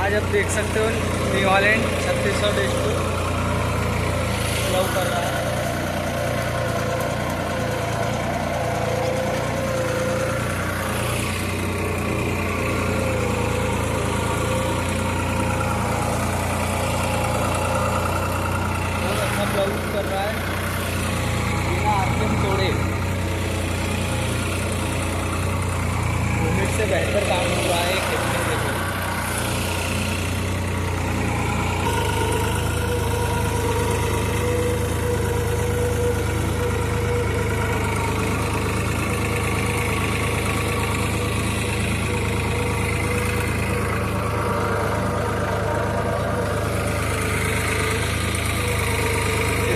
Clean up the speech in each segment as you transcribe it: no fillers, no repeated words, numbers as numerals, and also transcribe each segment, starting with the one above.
आज आप देख सकते हो न्यूजीलैंड 3600 देश को लव कर रहा है। बहुत अच्छा लव कर रहा है बिना आरपीएम तोड़े। लिमिट से बेहतर काम हो रहा है खेत में।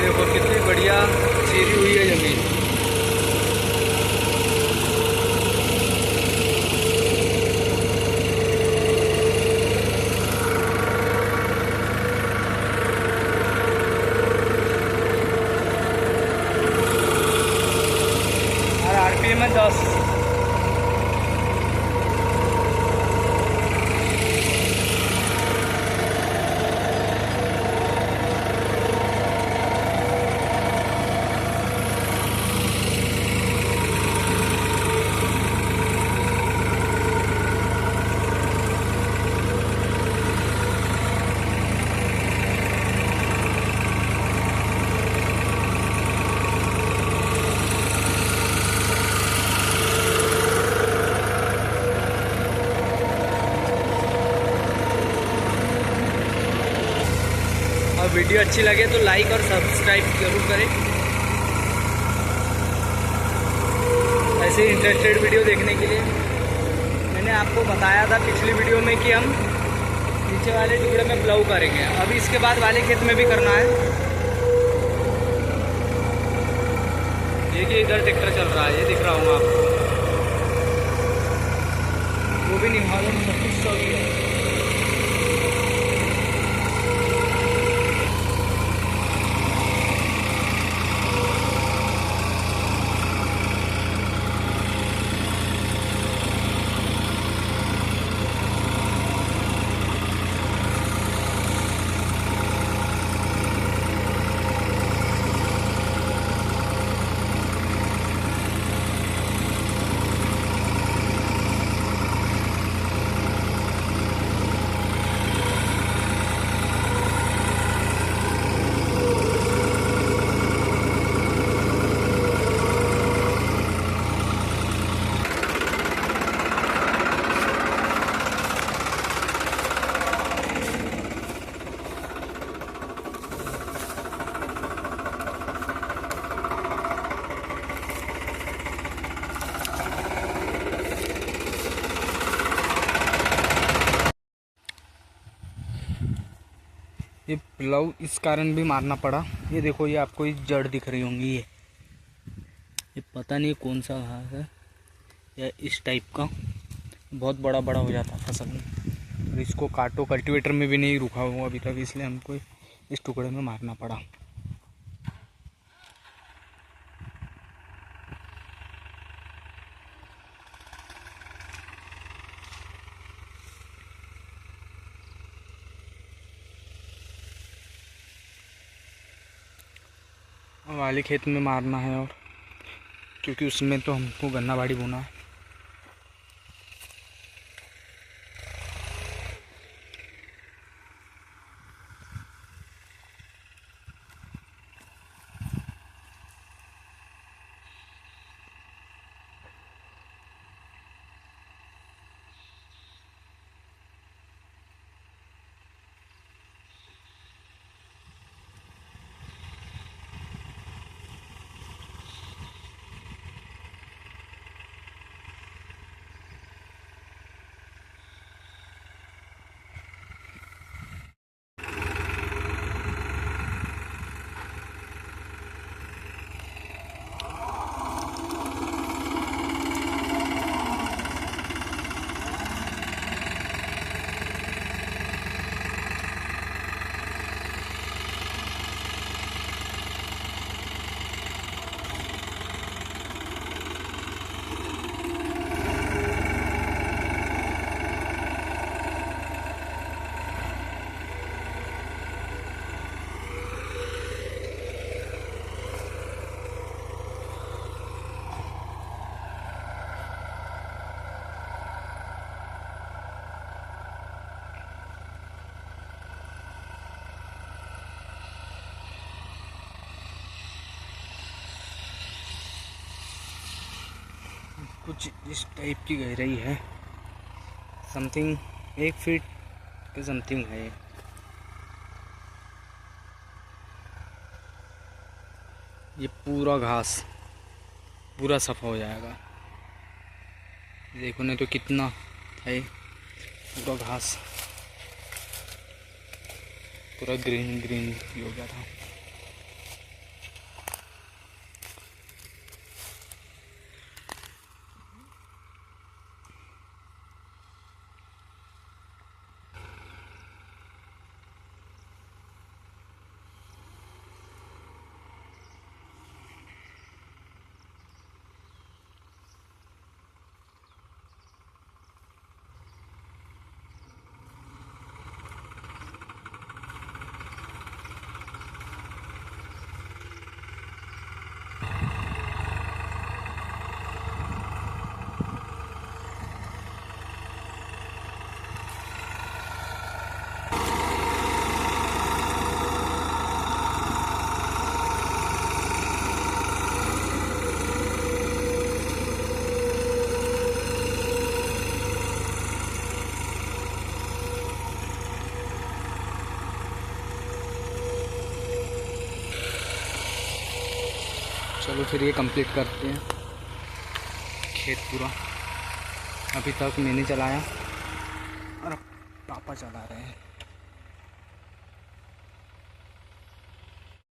देखो कितनी बढ़िया चीरी हुई है जमीन। और आरपीएम में 10। और वीडियो अच्छी लगे तो लाइक और सब्सक्राइब जरूर करें। ऐसे इंटरेस्टेड वीडियो देखने के लिए मैंने आपको बताया था पिछली वीडियो में कि हम नीचे वाले टुकड़े में प्लाऊ करेंगे। अभी इसके बाद वाले खेत में भी करना है। देखिए इधर ट्रैक्टर चल रहा है, ये दिख रहा होगा आपको। वो भी न्यूजीलैंड 3600 की है। ये प्लाऊ इस कारण भी मारना पड़ा। ये देखो, ये आपको ये जड़ दिख रही होंगी। ये पता नहीं कौन सा घास है या इस टाइप का बहुत बड़ा बड़ा हो जाता फसल में। और इसको काटो, कल्टीवेटर में भी नहीं रुका हुआ अभी तक, इसलिए हमको इस टुकड़े में मारना पड़ा। वाले खेत में मारना है, और क्योंकि उसमें तो हमको गन्ना बाड़ी बोना है। कुछ इस टाइप की गहराई है, समथिंग 1 फीट के समथिंग है। ये पूरा घास पूरा सफ़ा हो जाएगा। देखो नहीं तो कितना है, पूरा घास पूरा ग्रीन ग्रीन हो गया था। चलो फिर ये कंप्लीट करते हैं खेत पूरा। अभी तक मैंने चलाया और अब पापा चला रहे हैं।